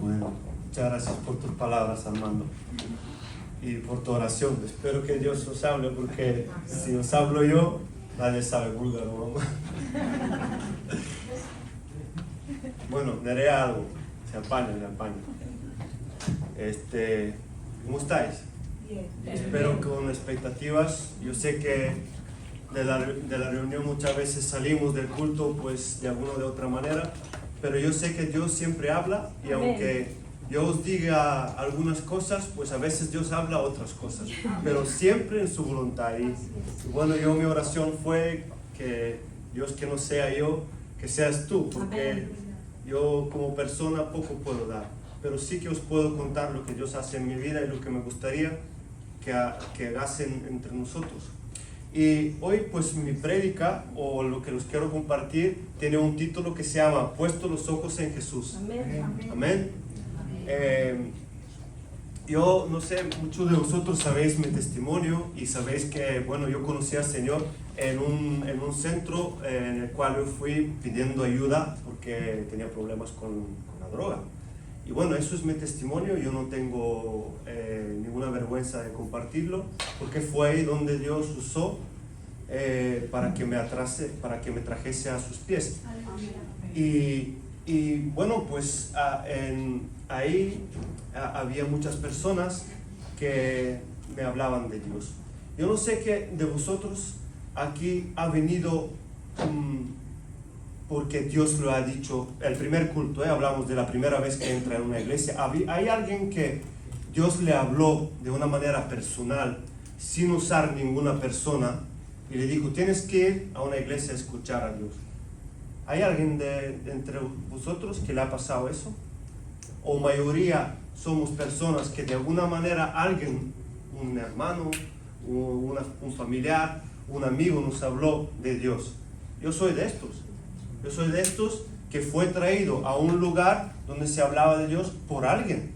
Bueno, muchas gracias por tus palabras, Armando, y por tu oración. Espero que Dios os hable, porque si os hablo yo, nadie sabe búlgaro, ¿no? Bueno, diré algo, se apaña. ¿Cómo estáis? Bien. Espero que con expectativas. Yo sé que de la reunión muchas veces salimos del culto pues de alguna o de otra manera, pero yo sé que Dios siempre habla, y aunque yo os diga algunas cosas, pues a veces Dios habla otras cosas, pero siempre en su voluntad. Y bueno, mi oración fue que Dios, que no sea yo, que seas tú, porque yo como persona poco puedo dar, pero sí que os puedo contar lo que Dios hace en mi vida y lo que me gustaría que hagan entre nosotros. Y hoy pues mi prédica, o lo que los quiero compartir, tiene un título que se llama Puesto los ojos en Jesús. Amén. Yo no sé, muchos de vosotros sabéis mi testimonio y sabéis que, bueno, yo conocí al Señor en un centro en el cual yo fui pidiendo ayuda porque tenía problemas con la droga. Y bueno, eso es mi testimonio. Yo no tengo ninguna vergüenza de compartirlo, porque fue ahí donde Dios usó para que me trajese a sus pies. Y bueno, pues ahí había muchas personas que me hablaban de Dios. Yo no sé qué de vosotros aquí ha venido porque Dios lo ha dicho. El primer culto, hablamos de la primera vez que entra en una iglesia. ¿Hay alguien que Dios le habló de una manera personal, sin usar ninguna persona, y le dijo, tienes que ir a una iglesia a escuchar a Dios? ¿Hay alguien entre vosotros que le ha pasado eso? ¿O mayoría somos personas que de alguna manera alguien, un hermano, un familiar, un amigo nos habló de Dios? Yo soy de estos que fue traído a un lugar donde se hablaba de Dios por alguien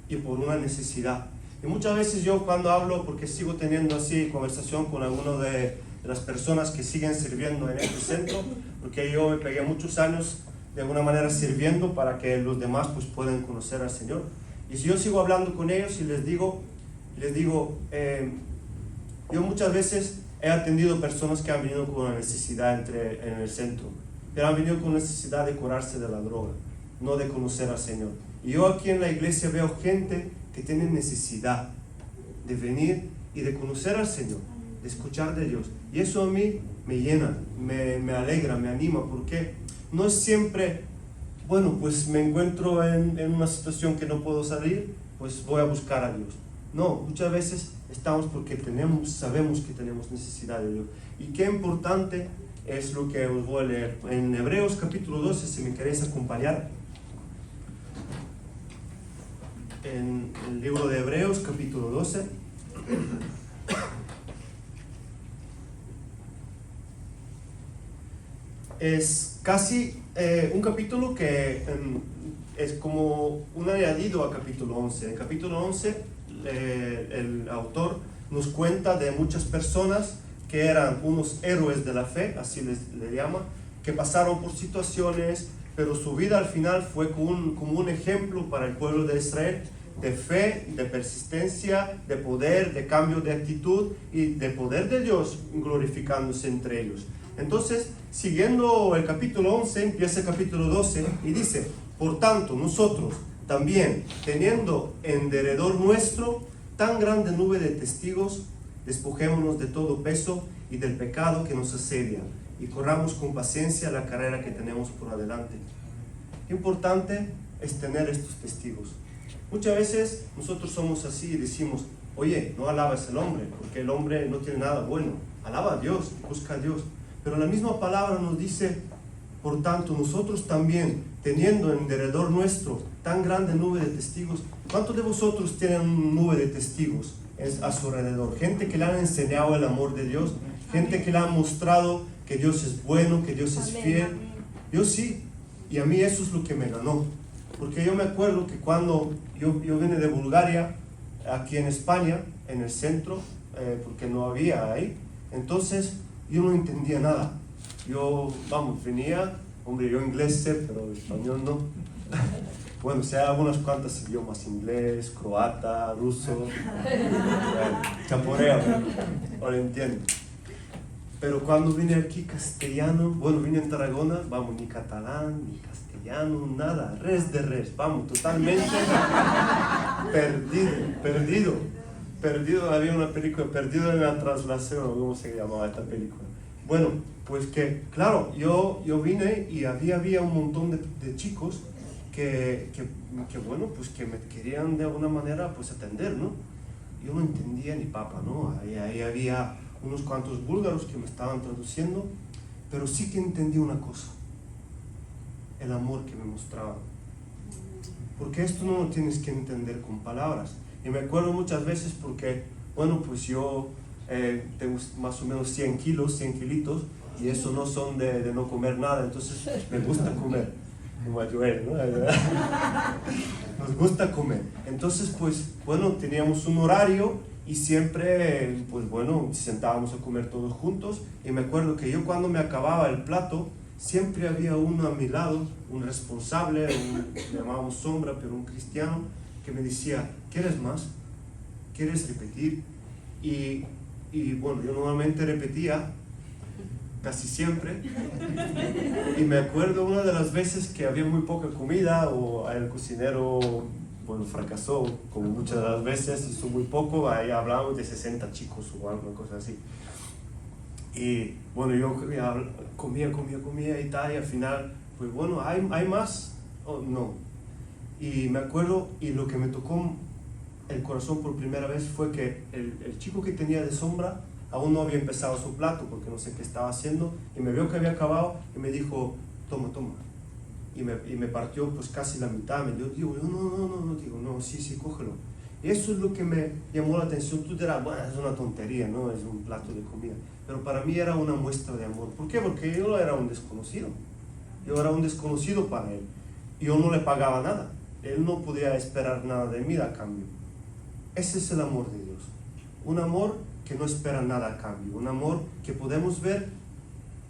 y por una necesidad. Y muchas veces yo cuando hablo, porque sigo teniendo así conversación con algunas de las personas que siguen sirviendo en este centro, porque yo me pegué muchos años de alguna manera sirviendo para que los demás pues puedan conocer al Señor. Y si yo sigo hablando con ellos y les digo, yo muchas veces he atendido personas que han venido con una necesidad en el centro, pero han venido con necesidad de curarse de la droga, no de conocer al Señor. Y yo aquí en la iglesia veo gente que tiene necesidad de venir y de conocer al Señor, de escuchar de Dios. Y eso a mí me llena, me alegra, me anima, porque no es siempre, bueno, pues me encuentro en una situación que no puedo salir, pues voy a buscar a Dios. No, muchas veces estamos porque sabemos que tenemos necesidad de Dios. Y qué importante es lo que os voy a leer. En Hebreos capítulo 12, si me queréis acompañar. En el libro de Hebreos capítulo 12. Es casi un capítulo que es como un añadido al capítulo 11. En el capítulo 11 el autor nos cuenta de muchas personas que eran unos héroes de la fe, así le llama, que pasaron por situaciones, pero su vida al final fue como un ejemplo para el pueblo de Israel, de fe, de persistencia, de poder, de cambio de actitud y de poder de Dios glorificándose entre ellos. Entonces, siguiendo el capítulo 11, empieza el capítulo 12 y dice, por tanto, nosotros también, teniendo en derredor nuestro tan grande nube de testigos, despojémonos de todo peso y del pecado que nos asedia, y corramos con paciencia la carrera que tenemos por adelante. Qué importante es tener estos testigos. Muchas veces nosotros somos así y decimos, oye, no alabes al hombre, porque el hombre no tiene nada bueno. Alaba a Dios, busca a Dios. Pero la misma palabra nos dice, por tanto, nosotros también, teniendo en derredor nuestro tan grande nube de testigos. ¿Cuántos de vosotros tienen una nube de testigos a su alrededor? Gente que le han enseñado el amor de Dios, gente que le han mostrado que Dios es bueno, que Dios es fiel. Yo sí, y a mí eso es lo que me ganó. Porque yo me acuerdo que cuando yo vine de Bulgaria, aquí en España, en el centro, porque no había ahí, entonces yo no entendía nada. Yo, venía Hombre, yo inglés sé, pero español no. Bueno, sé algunas cuantas idiomas, inglés, croata, ruso, chaporeo, ahora entiendo. Pero cuando vine aquí castellano, bueno, vine en Tarragona, vamos, ni catalán, ni castellano, nada, res de res, vamos, totalmente perdido, había una película, perdido en la traslación, ¿cómo se llamaba esta película? Bueno, pues que, claro, yo vine y había un montón de chicos que, bueno, pues que me querían de alguna manera, pues atender, ¿no? Yo no entendía ni papa, ¿no? Ahí había unos cuantos búlgaros que me estaban traduciendo, pero sí que entendí una cosa, el amor que me mostraban. Porque esto no lo tienes que entender con palabras. Y me acuerdo muchas veces porque, bueno, pues yo tengo más o menos 100 kilitos, y eso no son de no comer nada, entonces me gusta comer, como a Joel, ¿no? Nos gusta comer. Entonces, pues, bueno, teníamos un horario y siempre, pues bueno, sentábamos a comer todos juntos, y me acuerdo que yo cuando me acababa el plato, siempre había uno a mi lado, un responsable, le llamábamos sombra, pero un cristiano, que me decía, ¿quieres más? ¿Quieres repetir? Y bueno, yo normalmente repetía, casi siempre, y me acuerdo una de las veces que había muy poca comida, o el cocinero, bueno, fracasó, como muchas de las veces, hizo muy poco, ahí hablábamos de 60 chicos o alguna cosa así. Y bueno, yo comía y tal, y al final, pues bueno, ¿hay más o no? Y me acuerdo, y lo que me tocó el corazón por primera vez fue que el chico que tenía de sombra aún no había empezado su plato, porque no sé qué estaba haciendo, y me vio que había acabado y me dijo, toma. Y me partió pues casi la mitad. Yo digo, no, sí, cógelo. Y eso es lo que me llamó la atención. Tú dirás, bueno, es una tontería, ¿no? Es un plato de comida. Pero para mí era una muestra de amor. ¿Por qué? Porque yo era un desconocido. Yo era un desconocido para él. Yo no le pagaba nada. Él no podía esperar nada de mí a cambio. Ese es el amor de Dios. Un amor que no espera nada a cambio. Un amor que podemos ver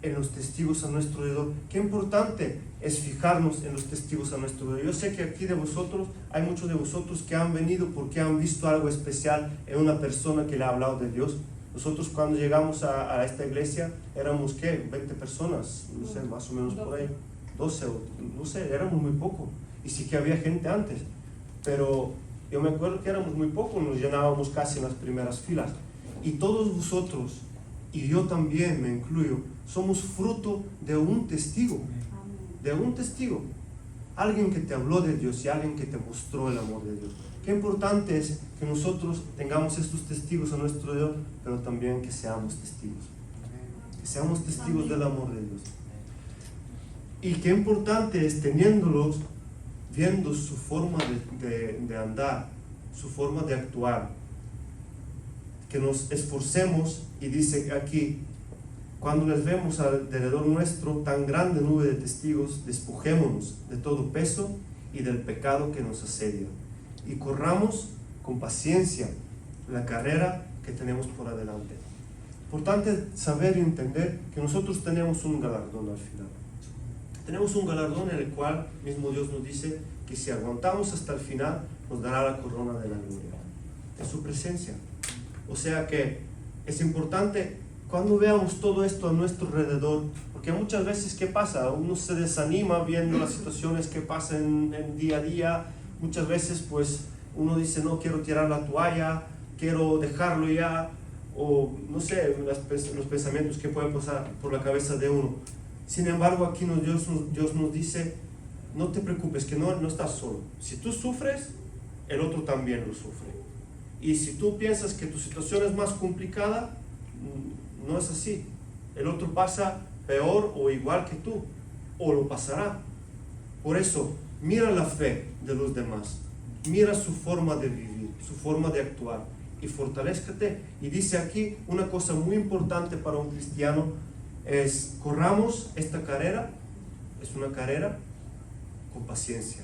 en los testigos a nuestro alrededor. Qué importante es fijarnos en los testigos a nuestro alrededor. Yo sé que aquí de vosotros, hay muchos de vosotros que han venido porque han visto algo especial en una persona que le ha hablado de Dios. Nosotros cuando llegamos a esta iglesia éramos, ¿qué? 20 personas, no sé, más o menos por ahí. 12, no sé, éramos muy poco. Y sí que había gente antes. Pero yo me acuerdo que éramos muy pocos, nos llenábamos casi en las primeras filas. Y todos vosotros, y yo también me incluyo, somos fruto de un testigo. De un testigo. Alguien que te habló de Dios y alguien que te mostró el amor de Dios. Qué importante es que nosotros tengamos estos testigos a nuestro alrededor, pero también que seamos testigos. Que seamos testigos del amor de Dios. Y qué importante es teniéndolos, viendo su forma de andar, su forma de actuar, que nos esforcemos, y dice aquí, cuando les vemos alrededor nuestro tan grande nube de testigos, despojémonos de todo peso y del pecado que nos asedia, y corramos con paciencia la carrera que tenemos por adelante. Importante saber y entender que nosotros tenemos un galardón al final. Tenemos un galardón en el cual mismo Dios nos dice que si aguantamos hasta el final, nos dará la corona de la gloria en su presencia. O sea que es importante cuando veamos todo esto a nuestro alrededor, porque muchas veces, ¿qué pasa? Uno se desanima viendo las situaciones que pasan en día a día. Muchas veces pues uno dice, no, quiero tirar la toalla, quiero dejarlo ya, o no sé, los pensamientos que pueden pasar por la cabeza de uno. Sin embargo, aquí Dios nos dice, no te preocupes, que no estás solo. Si tú sufres, el otro también lo sufre. Y si tú piensas que tu situación es más complicada, no es así. El otro pasa peor o igual que tú, o lo pasará. Por eso, mira la fe de los demás, mira su forma de vivir, su forma de actuar, y fortalézcate. Y dice aquí una cosa muy importante para un cristiano, es corramos esta carrera, es una carrera con paciencia.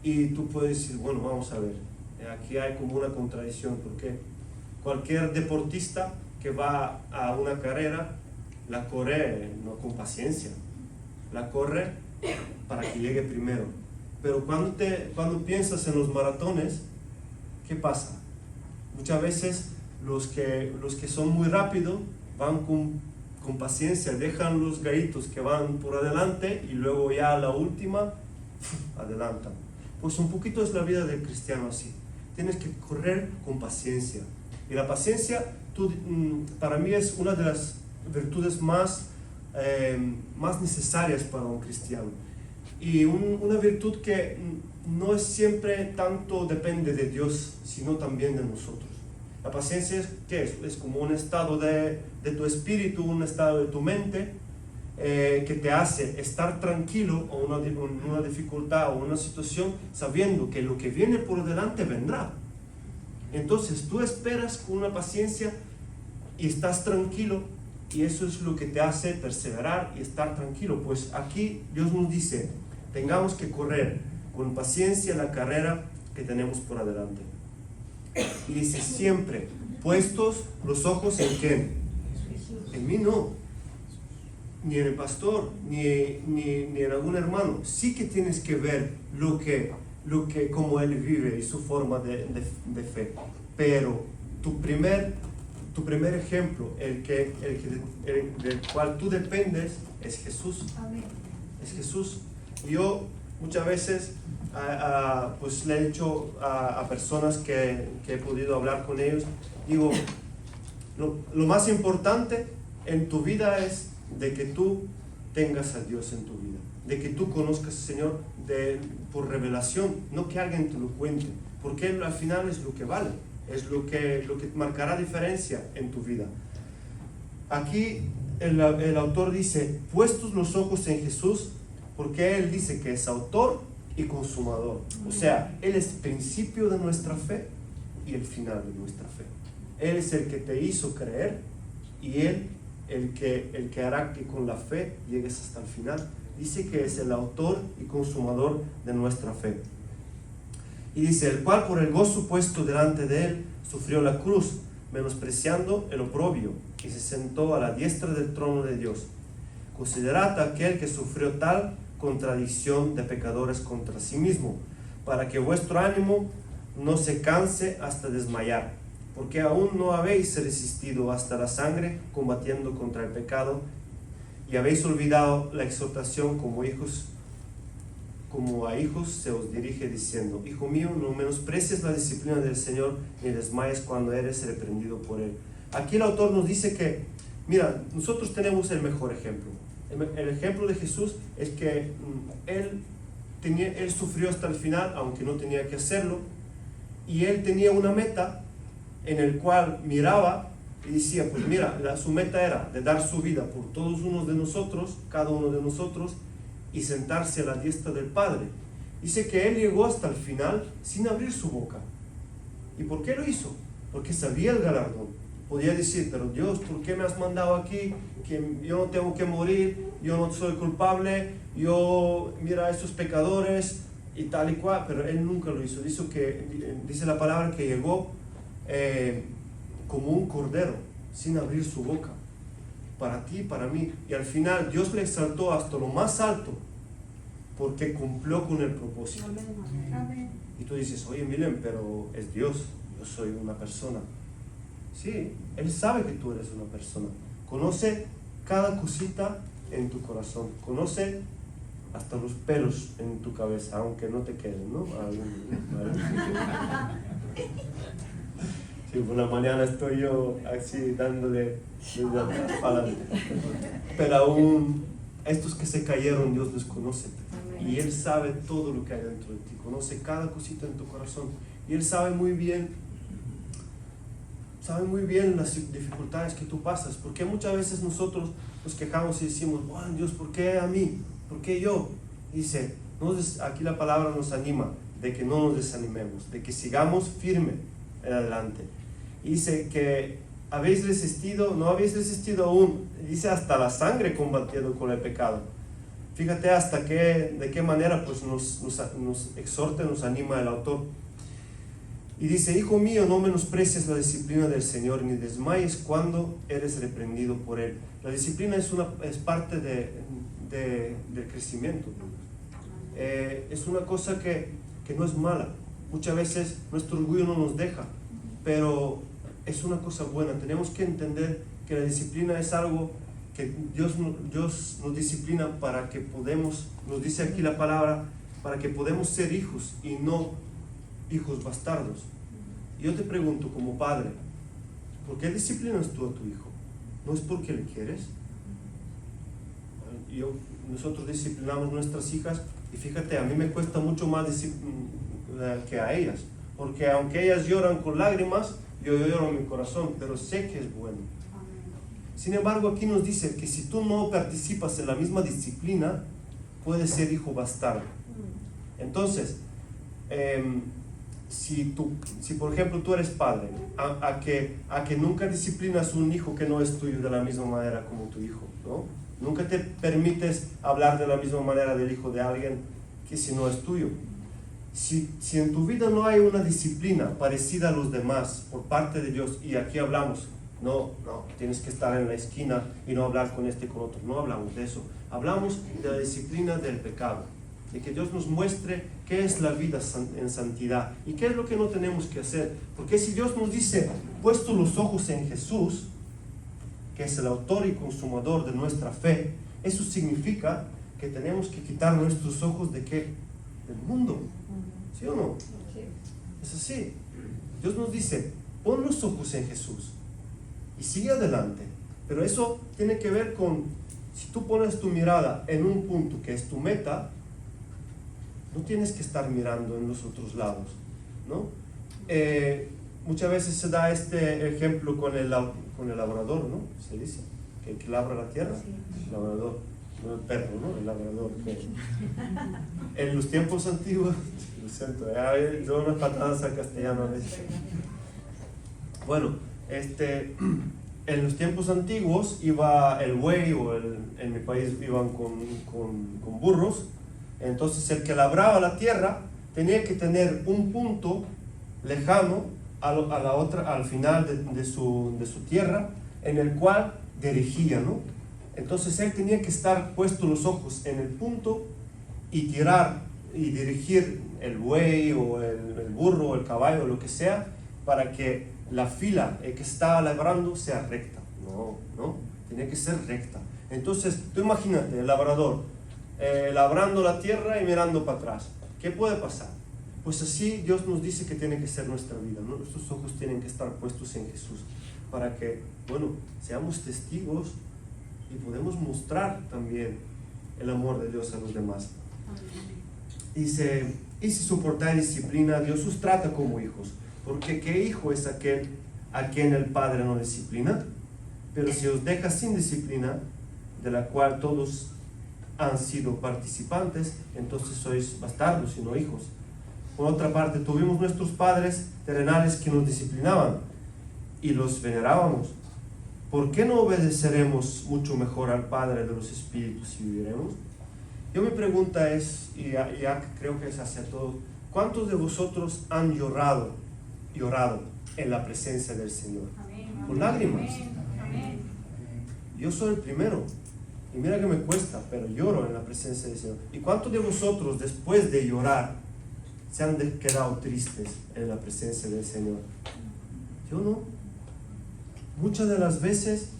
Y tú puedes decir, bueno, vamos a ver, aquí hay como una contradicción, porque cualquier deportista que va a una carrera la corre no con paciencia, la corre para que llegue primero. Pero cuando piensas en los maratones, ¿qué pasa? Muchas veces los que son muy rápidos van con paciencia, dejan los gallitos que van por adelante y luego ya a la última adelantan. Pues un poquito es la vida del cristiano así. Tienes que correr con paciencia. Y la paciencia, para mí, es una de las virtudes más necesarias para un cristiano. Y una virtud que no es siempre tanto depende de Dios, sino también de nosotros. La paciencia ¿qué es? Es como un estado de tu espíritu, un estado de tu mente, que te hace estar tranquilo o una dificultad o una situación sabiendo que lo que viene por delante vendrá. Entonces tú esperas con una paciencia y estás tranquilo, y eso es lo que te hace perseverar y estar tranquilo. Pues aquí Dios nos dice, tengamos que correr con paciencia la carrera que tenemos por adelante. Y dice siempre, puestos los ojos en ¿quién? En mí no, ni en el pastor, ni en algún hermano. Sí que tienes que ver cómo él vive y su forma de fe. Pero tu primer ejemplo, del cual tú dependes, es Jesús. Amén. Es Jesús. Yo muchas veces pues le he dicho a personas que he podido hablar con ellos, digo, lo más importante en tu vida es de que tú tengas a Dios en tu vida, de que tú conozcas al Señor por revelación, no que alguien te lo cuente, porque Él al final es lo que vale, es lo que marcará diferencia en tu vida. Aquí el autor dice, puestos los ojos en Jesús, porque Él dice que es autor y consumador. O sea, Él es el principio de nuestra fe y el final de nuestra fe. Él es el que te hizo creer y Él el que hará que con la fe llegues hasta el final. Dice que es el autor y consumador de nuestra fe. Y dice, el cual por el gozo puesto delante de Él sufrió la cruz, menospreciando el oprobio, y se sentó a la diestra del trono de Dios. Considerad a aquel que sufrió tal contradicción de pecadores contra sí mismo, para que vuestro ánimo no se canse hasta desmayar, porque aún no habéis resistido hasta la sangre combatiendo contra el pecado, y habéis olvidado la exhortación como a hijos se os dirige diciendo, hijo mío, no menosprecies la disciplina del Señor, ni desmayes cuando eres reprendido por Él. Aquí el autor nos dice que, mira, nosotros tenemos el mejor ejemplo. El ejemplo de Jesús es que él sufrió hasta el final, aunque no tenía que hacerlo, y Él tenía una meta en el cual miraba y decía, pues mira, su meta era de dar su vida por todos unos de nosotros, cada uno de nosotros, y sentarse a la diestra del Padre. Dice que Él llegó hasta el final sin abrir su boca. ¿Y por qué lo hizo? Porque sabía el galardón. Podía decir, pero Dios, ¿por qué me has mandado aquí? Que yo no tengo que morir, yo no soy culpable, mira a estos pecadores y tal y cual. Pero Él nunca lo hizo. Dice la palabra que llegó como un cordero, sin abrir su boca, para ti, para mí. Y al final Dios le exaltó hasta lo más alto, porque cumplió con el propósito. Amén. Y tú dices, oye, miren, pero es Dios, yo soy una persona. Sí, Él sabe que tú eres una persona. Conoce cada cosita en tu corazón. Conoce hasta los pelos en tu cabeza, aunque no te queden, ¿no? Sí, por la mañana estoy yo así dándole desde atrás para adelante. Pero aún estos que se cayeron, Dios les conoce. Y Él sabe todo lo que hay dentro de ti. Conoce cada cosita en tu corazón. Y Él sabe muy bien las dificultades que tú pasas, porque muchas veces nosotros nos quejamos y decimos, bueno, Dios, ¿por qué a mí? ¿Por qué yo? Dice, aquí la palabra nos anima de que no nos desanimemos, de que sigamos firme en adelante. Y dice que no habéis resistido aún, dice hasta la sangre combatiendo con el pecado. Fíjate de qué manera pues nos exhorta, nos anima el autor. Y dice, hijo mío, no menosprecies la disciplina del Señor, ni desmayes cuando eres reprendido por Él. La disciplina es parte de del crecimiento. Es una cosa que no es mala. Muchas veces nuestro orgullo no nos deja, pero es una cosa buena. Tenemos que entender que la disciplina es algo que Dios nos disciplina para que podamos, nos dice aquí la palabra, para que podamos ser hijos y no hijos bastardos. Y yo te pregunto como padre, ¿por qué disciplinas tú a tu hijo? ¿No es porque le quieres? Nosotros disciplinamos nuestras hijas y fíjate, a mí me cuesta mucho más que a ellas, porque aunque ellas lloran con lágrimas, yo lloro en mi corazón, pero sé que es bueno. Sin embargo, aquí nos dice que si tú no participas en la misma disciplina, puedes ser hijo bastardo. Entonces, si por ejemplo tú eres padre, a que nunca disciplinas un hijo que no es tuyo de la misma manera como tu hijo, ¿no? Nunca te permites hablar de la misma manera del hijo de alguien que si no es tuyo. Si en tu vida no hay una disciplina parecida a los demás por parte de Dios, y aquí hablamos, no, tienes que estar en la esquina y no hablar con este y con otro, no hablamos de eso, hablamos de la disciplina del pecado, de que Dios nos muestre qué es la vida en santidad y qué es lo que no tenemos que hacer, porque si Dios nos dice, puesto los ojos en Jesús, que es el autor y consumador de nuestra fe, eso significa que tenemos que quitar nuestros ojos ¿de qué? Del mundo, ¿sí o no? Es así. Dios nos dice, pon los ojos en Jesús y sigue adelante, pero eso tiene que ver con, si tú pones tu mirada en un punto que es tu meta, no tienes que estar mirando en los otros lados, ¿no? Muchas veces se da este ejemplo con el labrador, ¿no? Se dice, que labra la tierra, el labrador, no el perro, ¿no? El labrador. En los tiempos antiguos, lo siento, doy unas patadas al castellano a veces. Bueno, en los tiempos antiguos iba el buey, o en mi país iban con burros. Entonces el que labraba la tierra tenía que tener un punto lejano al final de su tierra, en el cual dirigía, ¿no? Entonces él tenía que estar puesto los ojos en el punto y tirar y dirigir el buey o el burro o el caballo o lo que sea, para que la fila que estaba labrando sea recta. No, tenía que ser recta. Entonces tú imagínate el labrador labrando la tierra y mirando para atrás. ¿Qué puede pasar? Pues así Dios nos dice que tiene que ser nuestra vida, ¿no? Nuestros ojos tienen que estar puestos en Jesús, para que, seamos testigos y podemos mostrar también el amor de Dios a los demás. Dice, y si soportáis disciplina, Dios os trata como hijos, porque ¿qué hijo es aquel a quien el Padre no disciplina? Pero si os deja sin disciplina, de la cual todos han sido participantes, entonces sois bastardos y no hijos. Por otra parte, tuvimos nuestros padres terrenales que nos disciplinaban y los venerábamos. ¿Por qué no obedeceremos mucho mejor al Padre de los Espíritus y viviremos? Mi pregunta es, y ya creo que es hacia todos, ¿cuántos de vosotros han llorado en la presencia del Señor? Amén. Con lágrimas. Amén. Yo soy el primero, y mira que me cuesta, pero lloro en la presencia del Señor. ¿Y cuántos de vosotros después de llorar se han quedado tristes en la presencia del Señor? Yo no. Muchas de las veces,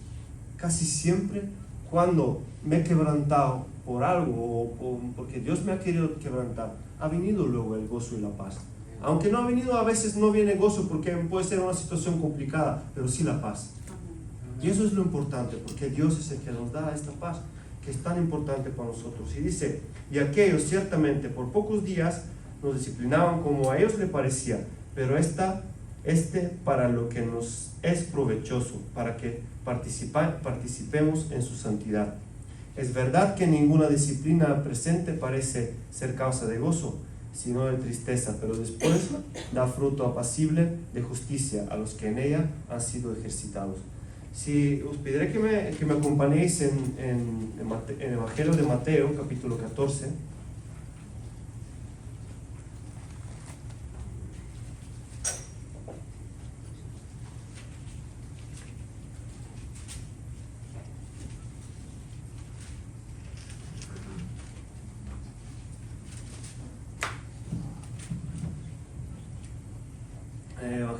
casi siempre, cuando me he quebrantado por algo o porque Dios me ha querido quebrantar, ha venido luego el gozo y la paz. Aunque no ha venido, a veces no viene gozo porque puede ser una situación complicada, pero sí la paz. Y eso es lo importante, porque Dios es el que nos da esta paz, que es tan importante para nosotros. Y dice, y aquellos ciertamente por pocos días nos disciplinaban como a ellos les parecía, pero para lo que nos es provechoso, para que participemos en su santidad. Es verdad que ninguna disciplina presente parece ser causa de gozo, sino de tristeza, pero después da fruto apacible de justicia a los que en ella han sido ejercitados. Si os pediré que me acompañéis en el Evangelio de Mateo, capítulo 14.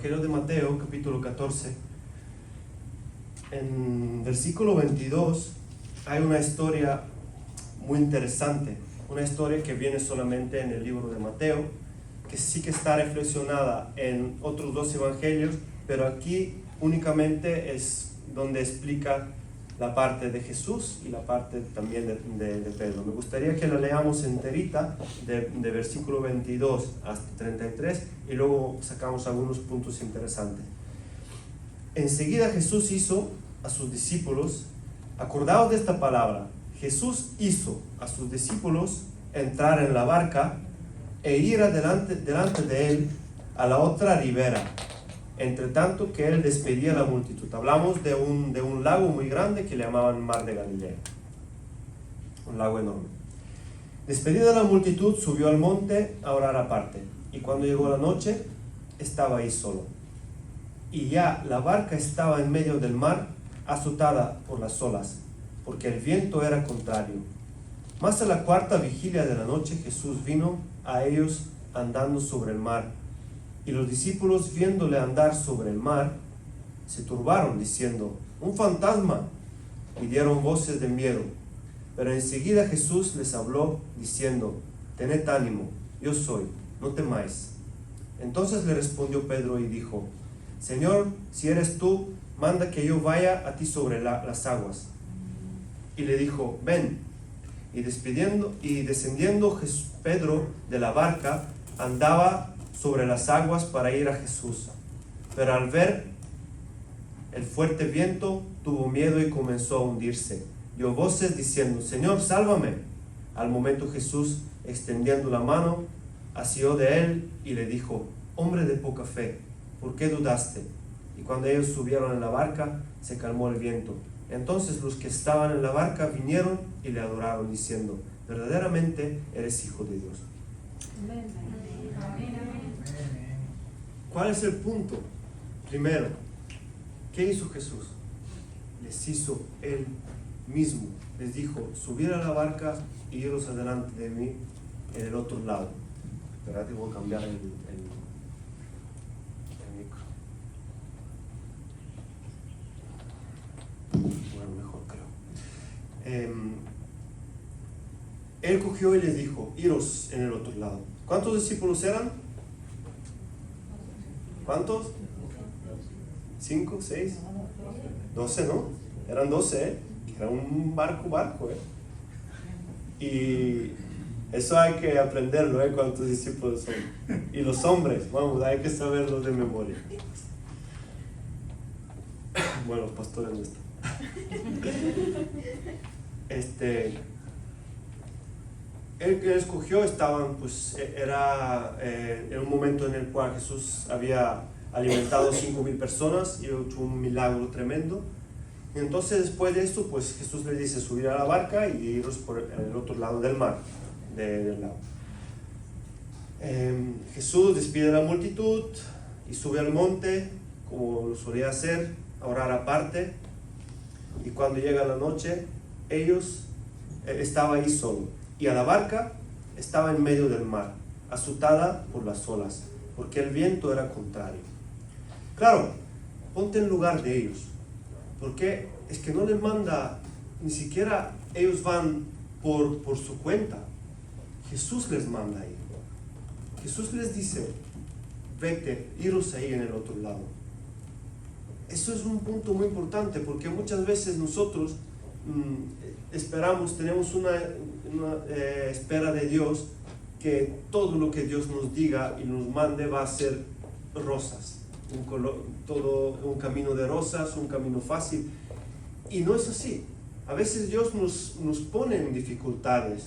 Evangelio de Mateo, capítulo 14, en versículo 22, hay una historia muy interesante, una historia que viene solamente en el libro de Mateo, que sí que está reflexionada en otros dos evangelios, pero aquí únicamente es donde explica la parte de Jesús y la parte también de Pedro. Me gustaría que la leamos enterita, de versículo 22 hasta 33, y luego sacamos algunos puntos interesantes. Enseguida Jesús hizo a sus discípulos, acordaos de esta palabra, Jesús hizo a sus discípulos entrar en la barca e ir delante de él a la otra ribera, entre tanto que él despedía a la multitud. Hablamos de un lago muy grande que le llamaban Mar de Galilea, un lago enorme. Despedida la multitud, subió al monte a orar aparte, y cuando llegó la noche, estaba ahí solo. Y ya la barca estaba en medio del mar, azotada por las olas, porque el viento era contrario. Mas a la cuarta vigilia de la noche, Jesús vino a ellos andando sobre el mar. Y los discípulos, viéndole andar sobre el mar, se turbaron, diciendo, ¡un fantasma! Y dieron voces de miedo. Pero enseguida Jesús les habló, diciendo, tened ánimo, yo soy, no temáis. Entonces le respondió Pedro y dijo, Señor, si eres tú, manda que yo vaya a ti sobre las aguas. Y le dijo, ven. Y descendiendo Pedro de la barca, andaba sobre las aguas para ir a Jesús. Pero al ver el fuerte viento, tuvo miedo y comenzó a hundirse. Dio voces diciendo, Señor, sálvame. Al momento Jesús, extendiendo la mano, asió de él y le dijo, hombre de poca fe, ¿por qué dudaste? Y cuando ellos subieron en la barca, se calmó el viento. Entonces los que estaban en la barca vinieron y le adoraron, diciendo, verdaderamente eres Hijo de Dios. Amén. ¿Cuál es el punto? Primero, ¿qué hizo Jesús? Les hizo Él mismo. Les dijo, subir a la barca y iros adelante de mí en el otro lado. Espérate, voy a cambiar el micro. Bueno, mejor creo. Él cogió y les dijo, iros en el otro lado. ¿Cuántos discípulos eran? ¿Cuántos? ¿5? ¿6? 12, ¿no? Eran 12, Era un barco, Y eso hay que aprenderlo, cuántos discípulos son. Y los hombres, vamos, hay que saberlos de memoria. Bueno, los pastores no están. El que escogió estaban, pues, era un momento en el cual Jesús había alimentado 5,000 personas y hecho un milagro tremendo. Y entonces después de esto, pues Jesús les dice subir a la barca y iros por el otro lado del mar, del lago. Jesús despide a la multitud y sube al monte, como lo solía hacer, a orar aparte. Y cuando llega la noche, estaba ahí solo. Y a la barca estaba en medio del mar, azotada por las olas, porque el viento era contrario. Claro, ponte en lugar de ellos, porque es que no les manda, ni siquiera ellos van por su cuenta. Jesús les manda ahí. Jesús les dice, vete, iros ahí en el otro lado. Eso es un punto muy importante, porque muchas veces nosotros esperamos, tenemos una espera de Dios, que todo lo que Dios nos diga y nos mande va a ser rosas, un camino de rosas, un camino fácil, y no es así. A veces Dios nos pone en dificultades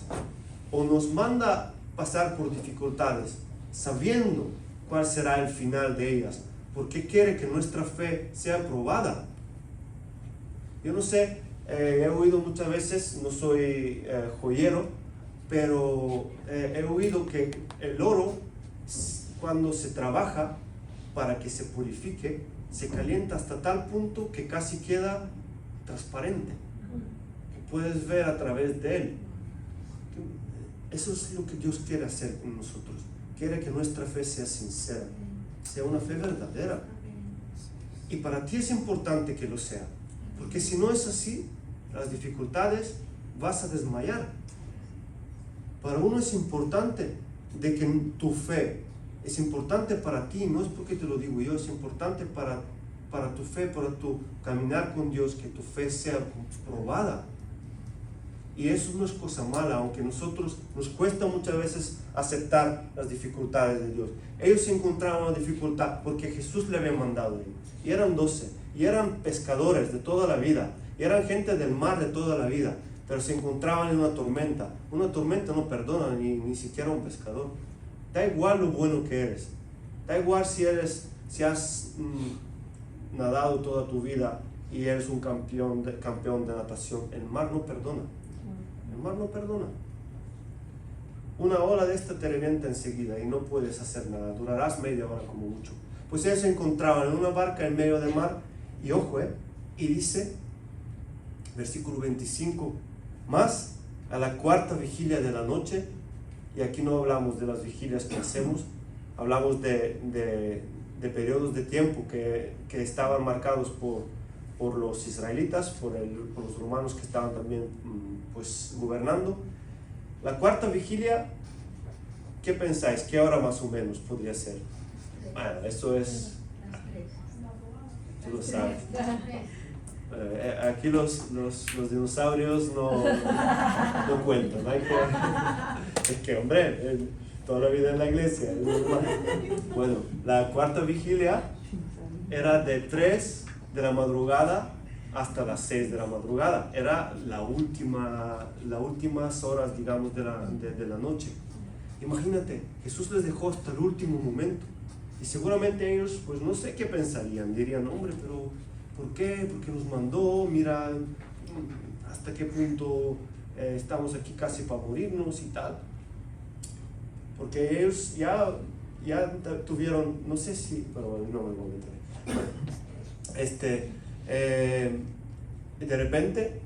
o nos manda pasar por dificultades sabiendo cuál será el final de ellas, porque quiere que nuestra fe sea probada. Yo no sé, he oído muchas veces, no soy joyero, pero he oído que el oro, cuando se trabaja para que se purifique, se calienta hasta tal punto que casi queda transparente, que puedes ver a través de él. Eso es lo que Dios quiere hacer con nosotros. Quiere que nuestra fe sea sincera. sea una fe verdadera. Y para ti es importante que lo sea, porque si no es así, las dificultades vas a desmayar. Para uno es importante de que tu fe es importante para ti, no es porque te lo digo yo, es importante para tu fe, para tu caminar con Dios, que tu fe sea probada. Y eso no es cosa mala, aunque nosotros nos cuesta muchas veces aceptar las dificultades de Dios. Ellos se encontraban una dificultad porque Jesús le había mandado ahí. Y eran 12, y eran pescadores de toda la vida, y eran gente del mar de toda la vida, pero se encontraban en una tormenta. Una tormenta no perdona ni siquiera a un pescador. Da igual lo bueno que eres, da igual si has nadado toda tu vida y eres un campeón de natación. El mar no perdona. El mar no perdona. Una ola de esta te revienta enseguida y no puedes hacer nada. Durarás media hora como mucho. Pues ellos se encontraban en una barca en medio del mar y ojo, y dice, versículo 25, más a la cuarta vigilia de la noche, y aquí no hablamos de las vigilias que hacemos, hablamos de periodos de tiempo que estaban marcados por los israelitas, por los romanos que estaban también pues gobernando. La cuarta vigilia, ¿qué pensáis? ¿Qué hora más o menos podría ser? Bueno, eso es... Tú lo sabes. Aquí los dinosaurios no cuentan. Es que, hombre, toda la vida en la iglesia. Bueno, la cuarta vigilia era de 3 de la madrugada hasta las 6 de la madrugada. Era las últimas horas, digamos, de la noche. Imagínate, Jesús les dejó hasta el último momento. Y seguramente ellos, pues no sé qué pensarían. Dirían, hombre, pero ¿por qué? ¿Por qué nos mandó? Mira, ¿hasta qué punto estamos aquí casi para morirnos y tal? Porque ellos ya tuvieron, no sé si, pero bueno, no me voy a meter. De repente,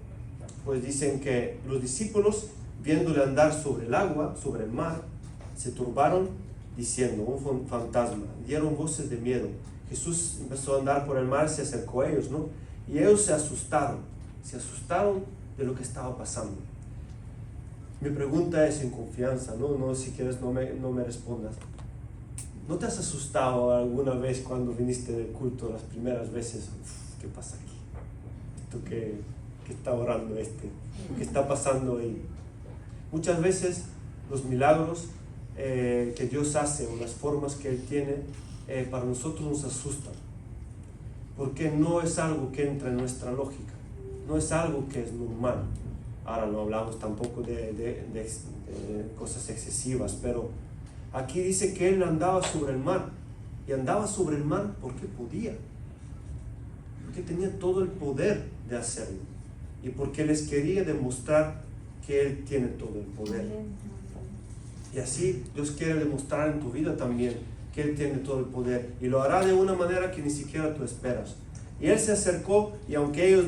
pues dicen que los discípulos, viéndole andar sobre el agua, sobre el mar, se turbaron diciendo, un fantasma, dieron voces de miedo. Jesús empezó a andar por el mar, se acercó a ellos, ¿no? Y ellos se asustaron de lo que estaba pasando. Mi pregunta es en confianza, ¿no? Si quieres no me respondas. ¿No te has asustado alguna vez cuando viniste del culto las primeras veces? ¿Qué pasa aquí? ¿Esto qué está orando ¿Qué está pasando ahí? Muchas veces los milagros que Dios hace o las formas que Él tiene para nosotros nos asustan, porque no es algo que entra en nuestra lógica, no es algo que es normal. Ahora no hablamos tampoco de cosas excesivas, pero aquí dice que Él andaba sobre el mar, y andaba sobre el mar porque podía, porque tenía todo el poder de hacerlo, y porque les quería demostrar que Él tiene todo el poder. Y así Dios quiere demostrar en tu vida también que Él tiene todo el poder, y lo hará de una manera que ni siquiera tú esperas. Y Él se acercó, y aunque ellos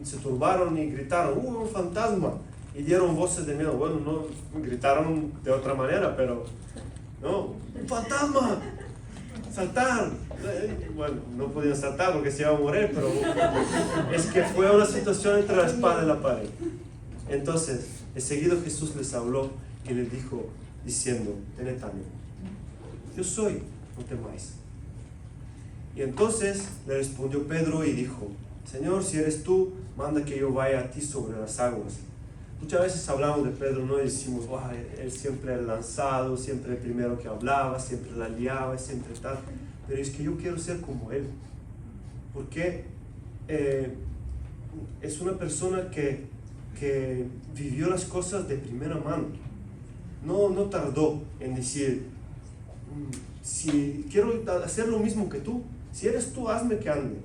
se turbaron y gritaron, un fantasma, y dieron voces de miedo, bueno, no gritaron de otra manera, pero no, un fantasma, saltar. Bueno, no podían saltar porque se iban a morir, pero es que fue una situación entre la espada y la pared. Entonces, enseguida Jesús les habló y les dijo, diciendo, tened ánimo, yo soy, no temáis. Y entonces le respondió Pedro y dijo, Señor, si eres tú, manda que yo vaya a ti sobre las aguas. Muchas veces hablamos de Pedro, ¿no? Y decimos, él siempre era lanzado, siempre el primero que hablaba, siempre la liaba, siempre tal. Pero es que yo quiero ser como él, porque es una persona que vivió las cosas de primera mano. No tardó en decir, si quiero hacer lo mismo que tú, si eres tú, hazme que ande.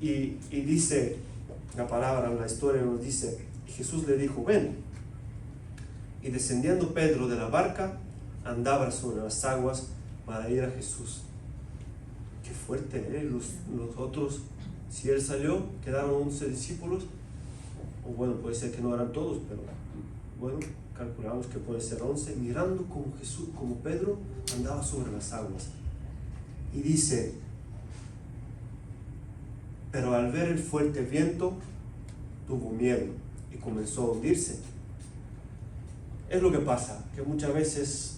Y dice la palabra, la historia nos dice, Jesús le dijo, ven. Y descendiendo Pedro de la barca, andaba sobre las aguas para ir a Jesús. Qué fuerte, los otros, si él salió, quedaron 11 discípulos, o bueno, puede ser que no eran todos, pero bueno, calculamos que puede ser 11, mirando como Pedro andaba sobre las aguas. Y dice, pero al ver el fuerte viento, tuvo miedo y comenzó a hundirse. Es lo que pasa, que muchas veces,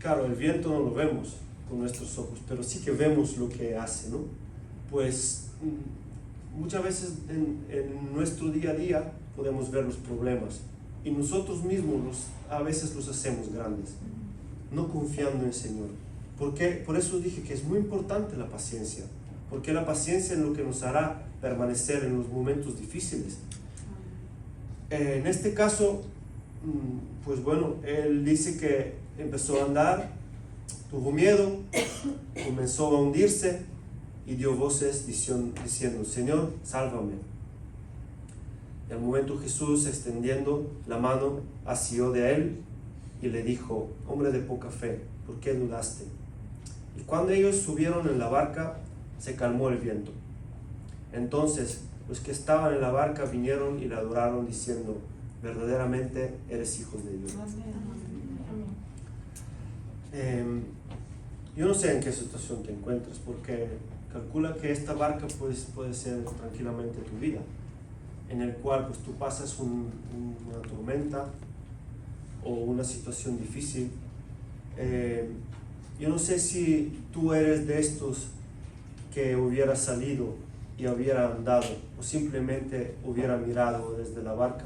claro, el viento no lo vemos con nuestros ojos, pero sí que vemos lo que hace, ¿no? Pues muchas veces en nuestro día a día podemos ver los problemas y nosotros mismos a veces los hacemos grandes, no confiando en el Señor. Por eso dije que es muy importante la paciencia, porque la paciencia es lo que nos hará permanecer en los momentos difíciles. En este caso, pues bueno, él dice que empezó a andar, tuvo miedo, comenzó a hundirse y dio voces diciendo, Señor, sálvame. Y al momento Jesús, extendiendo la mano, asió de él y le dijo, hombre de poca fe, ¿por qué dudaste? Y cuando ellos subieron en la barca, se calmó el viento. Entonces los que estaban en la barca vinieron y le adoraron diciendo, verdaderamente eres hijos de Dios. Yo no sé en qué situación te encuentras, porque calcula que esta barca puede ser tranquilamente tu vida, en el cual pues tú pasas una tormenta o una situación difícil. Yo no sé si tú eres de estos que hubiera salido y hubiera andado o simplemente hubiera mirado desde la barca.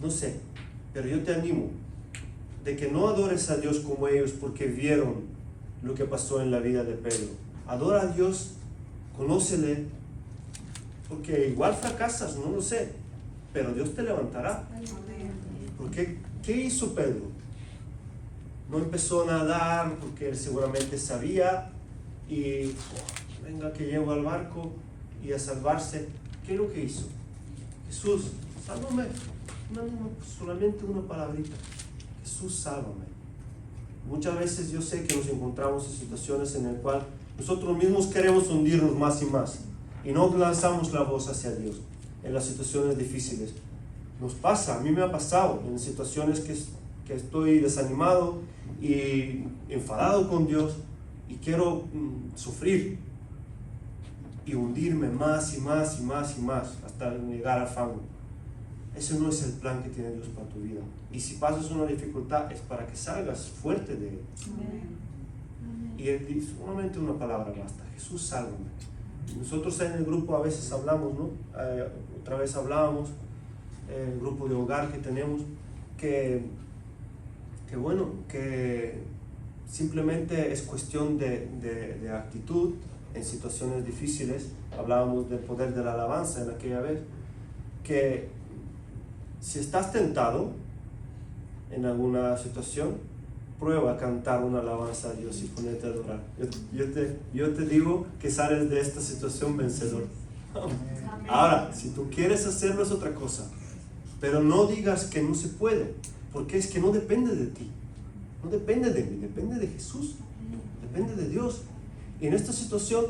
No sé, pero yo te animo de que no adores a Dios como ellos porque vieron lo que pasó en la vida de Pedro. Adora a Dios, conócele, porque igual fracasas, no lo sé, pero Dios te levantará. Porque, ¿qué hizo Pedro? No empezó a nadar porque él seguramente sabía y venga que llego al barco y a salvarse. ¿Qué es lo que hizo? Jesús, sálvame. Solamente una palabrita. Jesús, sálvame. Muchas veces yo sé que nos encontramos en situaciones en las cuales nosotros mismos queremos hundirnos más y más y no lanzamos la voz hacia Dios en las situaciones difíciles. Nos pasa, a mí me ha pasado en situaciones que estoy desanimado y enfadado con Dios y quiero sufrir y hundirme más y más y más y más hasta llegar al fango. Ese no es el plan que tiene Dios para tu vida. Y si pasas una dificultad es para que salgas fuerte de él. Y él dice, solamente una palabra basta, Jesús, sálvame. Nosotros en el grupo a veces hablamos, ¿no? Otra vez hablábamos, el grupo de hogar que tenemos, que bueno, que simplemente es cuestión de actitud en situaciones difíciles. Hablábamos del poder de la alabanza en aquella vez, que si estás tentado en alguna situación, prueba a cantar una alabanza a Dios y ponerte a adorar. Yo te digo que sales de esta situación vencedor. Ahora, si tú quieres hacerlo es otra cosa, pero no digas que no se puede, porque es que no depende de ti, no depende de mí, depende de Jesús, depende de Dios. Y en esta situación,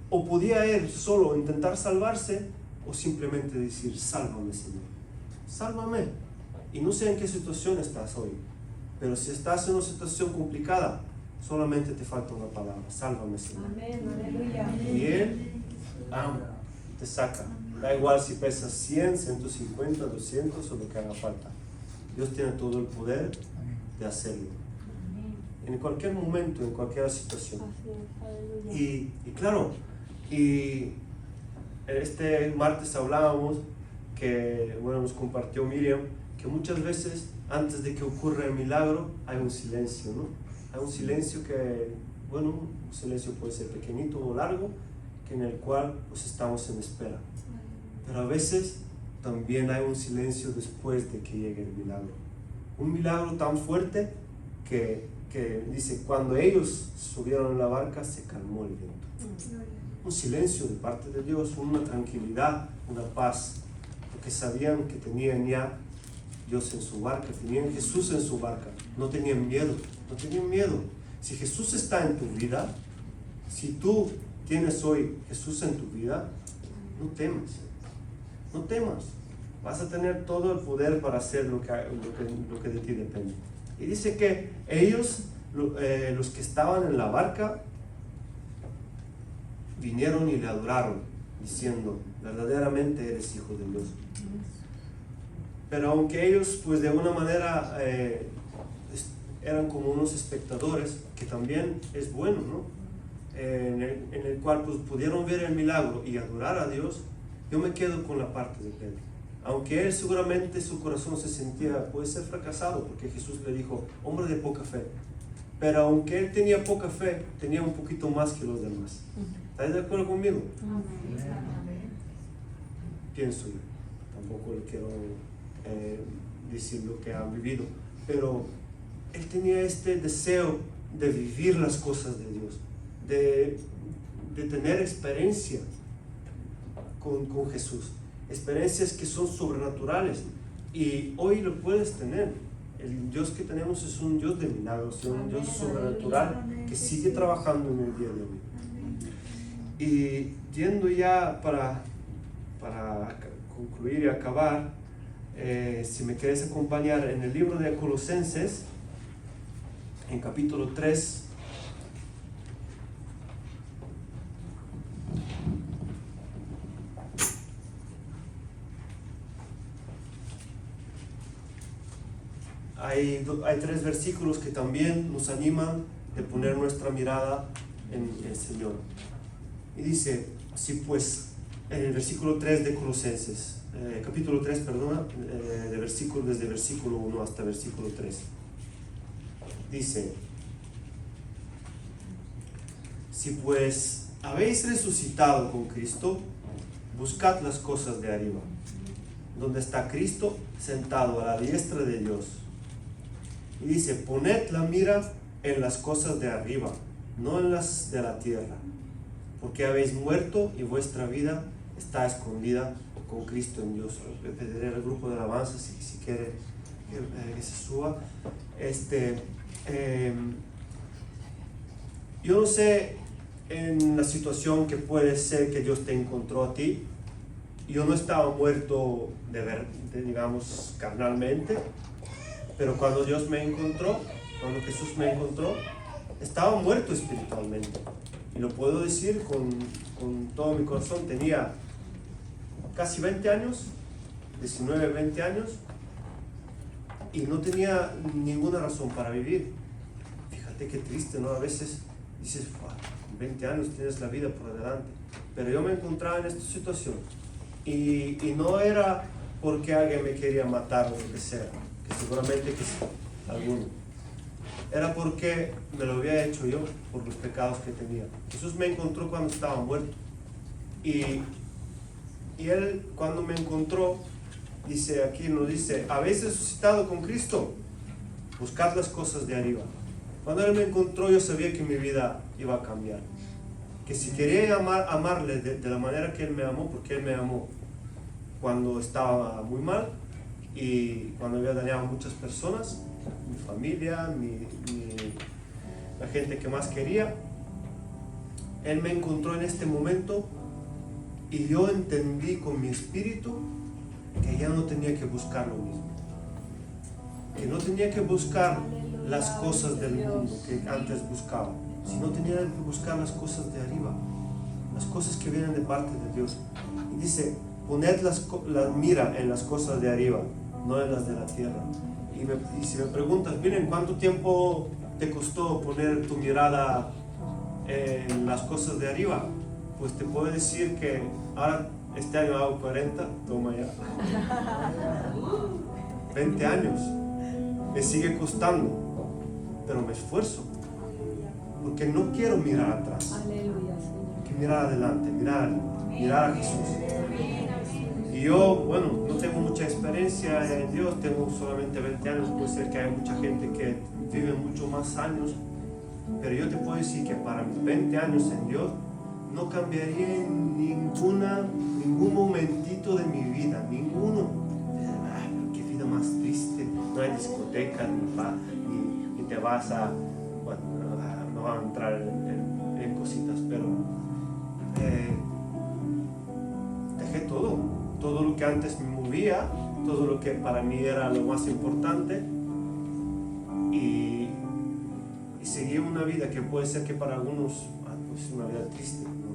o podía él solo intentar salvarse, o simplemente decir, sálvame, Señor, sálvame. Y no sé en qué situación estás hoy, pero si estás en una situación complicada, solamente te falta una palabra, sálvame, Señor. Amén, aleluya. Y él te saca. Da igual si pesas 100, 150, 200 o lo que haga falta. Dios tiene todo el poder de hacerlo. En cualquier momento, en cualquier situación. Y claro, y este martes hablábamos que, bueno, nos compartió Miriam, que muchas veces antes de que ocurra el milagro hay un silencio, ¿no? Hay un silencio que, bueno, un silencio puede ser pequeñito o largo, que en el cual pues estamos en espera. Pero a veces también hay un silencio después de que llegue el milagro. Un milagro tan fuerte que dice, cuando ellos subieron en la barca se calmó el viento. Un silencio de parte de Dios, una tranquilidad, una paz, porque sabían que tenían ya Dios en su barca, tenían Jesús en su barca, no tenían miedo, no tenían miedo. Si Jesús está en tu vida, si tú tienes hoy Jesús en tu vida, no temas, no temas. Vas a tener todo el poder para hacer lo que de ti depende. Y dice que ellos, los que estaban en la barca, vinieron y le adoraron, diciendo, verdaderamente eres hijo de Dios. Pero aunque ellos pues de alguna manera eran como unos espectadores, que también es bueno, ¿no? En el cual pues pudieron ver el milagro y adorar a Dios, yo me quedo con la parte de Pedro. Aunque él seguramente su corazón se sentía, puede ser fracasado, porque Jesús le dijo, hombre de poca fe. Pero aunque él tenía poca fe, tenía un poquito más que los demás. ¿Estás de acuerdo conmigo? Pienso yo. Tampoco le quiero decir lo que ha vivido. Pero él tenía este deseo de vivir las cosas de Dios, de tener experiencia con Jesús. Experiencias que son sobrenaturales. Y hoy lo puedes tener. El Dios que tenemos es un Dios de milagros, es un Dios sobrenatural que sigue trabajando en el día de hoy. Y yendo ya para concluir y acabar, si me quieres acompañar en el libro de Colosenses, en capítulo 3, hay 3 versículos que también nos animan de poner nuestra mirada en el Señor. Y dice, así pues, en el versículo 3 de Colosenses, capítulo 3, perdona, desde versículo 1 hasta versículo 3. Dice, si pues habéis resucitado con Cristo, buscad las cosas de arriba, donde está Cristo sentado a la diestra de Dios. Y dice, poned la mira en las cosas de arriba, no en las de la tierra, porque habéis muerto y vuestra vida está escondida con Cristo en Dios. Le pediré al grupo de alabanza si quiere que se suba. Yo no sé en la situación que puede ser que Dios te encontró a ti. Yo no estaba muerto digamos carnalmente, pero cuando Dios me encontró, cuando Jesús me encontró, estaba muerto espiritualmente. Y lo puedo decir con todo mi corazón. Tenía casi 20 años, 19, 20 años, y no tenía ninguna razón para vivir. Fíjate qué triste, ¿no? A veces dices, con 20 años tienes la vida por delante. Pero yo me encontraba en esta situación. Y no era porque alguien me quería matar o lo que sea, que seguramente que sí, alguno. Era porque me lo había hecho yo por los pecados que tenía. Jesús me encontró cuando estaba muerto. Y Él, cuando me encontró, dice aquí, nos dice, ¿habéis resucitado con Cristo? Buscad las cosas de arriba. Cuando Él me encontró, yo sabía que mi vida iba a cambiar. Que si quería amarle de la manera que Él me amó, porque Él me amó cuando estaba muy mal y cuando había dañado a muchas personas, mi familia, la gente que más quería. Él me encontró en este momento y yo entendí con mi espíritu que ya no tenía que buscar lo mismo, que no tenía que buscar las cosas del mundo que antes buscaba, sino tenía que buscar las cosas de arriba, las cosas que vienen de parte de Dios. Y dice, poned la mira en las cosas de arriba, no en las de la tierra. Y si me preguntas, miren, ¿cuánto tiempo te costó poner tu mirada en las cosas de arriba? Pues te puedo decir que ahora, este año hago 40, toma ya. 20 años. Me sigue costando, pero me esfuerzo. Porque no quiero mirar atrás. Quiero mirar adelante, mirar a Jesús. Y yo, bueno, no tengo mucha experiencia en Dios, tengo solamente 20 años, puede ser que hay mucha gente que vive mucho más años, pero yo te puedo decir que para mis 20 años en Dios, no cambiaría en ningún momentito de mi vida, ninguno. Ay, qué vida más triste, no hay discoteca, ni te vas bueno, no van a entrar en cositas, pero dejé todo lo que antes me movía, todo lo que para mí era lo más importante, y seguí una vida que puede ser que para algunos pues una vida triste, ¿no?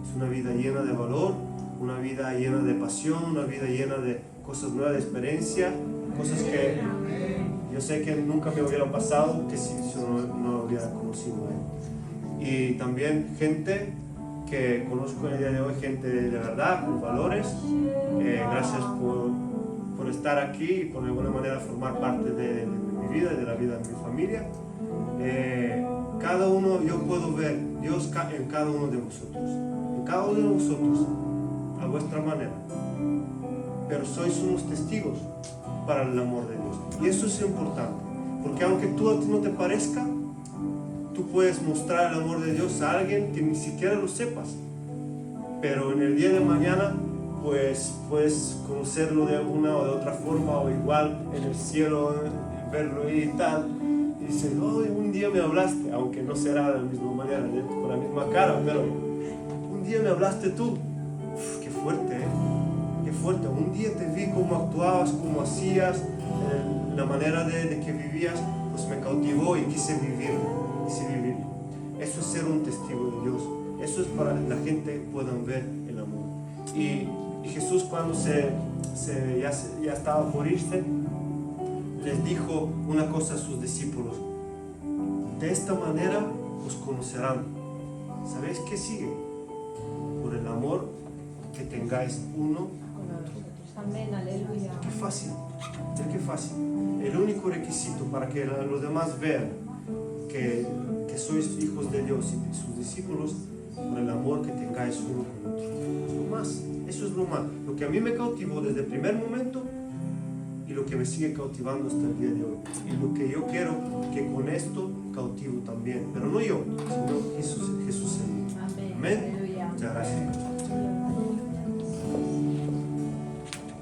Es una vida llena de valor, una vida llena de pasión, una vida llena de cosas nuevas, de experiencia, cosas que yo sé que nunca me hubieran pasado que si yo no lo hubiera conocido a él. Y también gente que conozco en el día de hoy, gente de verdad, con valores. Gracias por estar aquí y por de alguna manera formar parte de mi vida y de la vida de mi familia. Cada uno, yo puedo ver Dios en cada uno de vosotros, en cada uno de vosotros, a vuestra manera. Pero sois unos testigos para el amor de Dios. Y eso es importante, porque aunque tú a ti no te parezca, tú puedes mostrar el amor de Dios a alguien que ni siquiera lo sepas. Pero en el día de mañana, pues puedes conocerlo de alguna o de otra forma, o igual en el cielo, verlo ahí y tal. Y dices, oh, un día me hablaste, aunque no será de la misma manera, con la misma cara, pero un día me hablaste tú. Uf, qué fuerte, ¿eh? Qué fuerte. Un día te vi cómo actuabas, cómo hacías, la manera de que vivías, pues me cautivó y quise vivirlo. Eso es ser un testigo de Dios. Eso es para que la gente pueda ver el amor. Y Jesús, cuando ya estaba por irse, les dijo una cosa a sus discípulos: de esta manera os conocerán. ¿Sabéis qué sigue? Por el amor que tengáis uno con otro. Amén, aleluya. Qué fácil, qué fácil. El único requisito para que los demás vean que sois hijos de Dios y sus discípulos, por el amor que tengáis uno con otro. Lo más, eso es lo más. Lo que a mí me cautivó desde el primer momento y lo que me sigue cautivando hasta el día de hoy. Y lo que yo quiero que con esto cautivo también. Pero no yo, sino Jesús en mí. Amén. Amén. Aleluya. Muchas gracias.